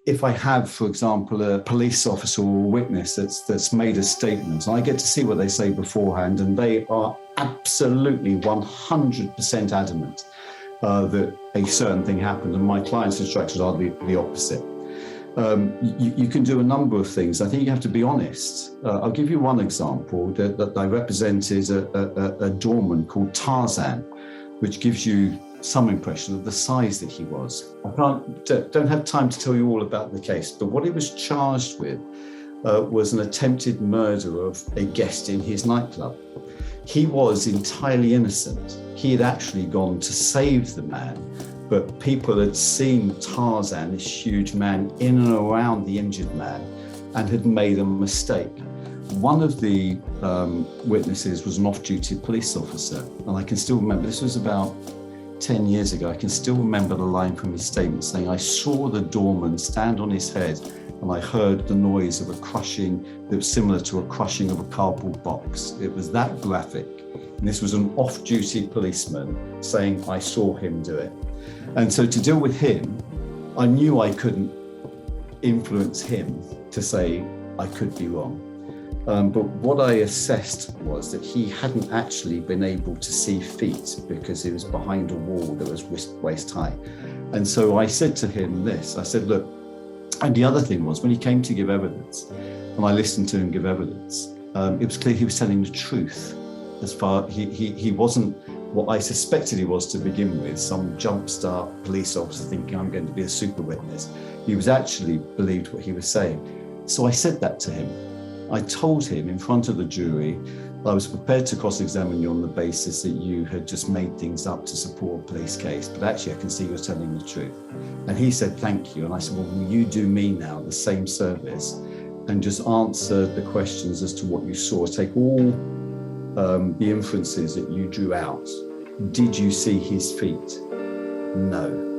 if I have, for example, a police officer or a witness that's made a statement, and I get to see what they say beforehand, and they are absolutely 100% adamant that a certain thing happened, and my client's instructions are the opposite. You can do a number of things. I think you have to be honest. I'll give you one example that I represented a doorman called Tarzan, which gives you some impression of the size that he was. I don't have time to tell you all about the case, but what he was charged with was an attempted murder of a guest in his nightclub. He was entirely innocent. He had actually gone to save the man, but people had seen Tarzan, this huge man, in and around the injured man, and had made a mistake. One of the witnesses was an off-duty police officer, and I can still remember, this was about 10 years ago, I can still remember the line from his statement saying, "I saw the doorman stand on his head and I heard the noise of a crushing that was similar to a crushing of a cardboard box." It was that graphic. And this was an off-duty policeman saying, "I saw him do it." And so to deal with him, I knew I couldn't influence him to say I could be wrong. But what I assessed was that he hadn't actually been able to see feet because he was behind a wall that was waist high. And so I said to him this, I said, look, and the other thing was when he came to give evidence, and I listened to him give evidence, it was clear he was telling the truth. As far, he wasn't what I suspected he was to begin with, some jumpstart police officer thinking I'm going to be a super witness. He was actually believed what he was saying. So I said that to him. I told him in front of the jury, I was prepared to cross-examine you on the basis that you had just made things up to support a police case, but actually I can see you're telling the truth. And he said, thank you. And I said, well, will you do me now the same service and just answer the questions as to what you saw? Take all the inferences that you drew out. Did you see his feet? No.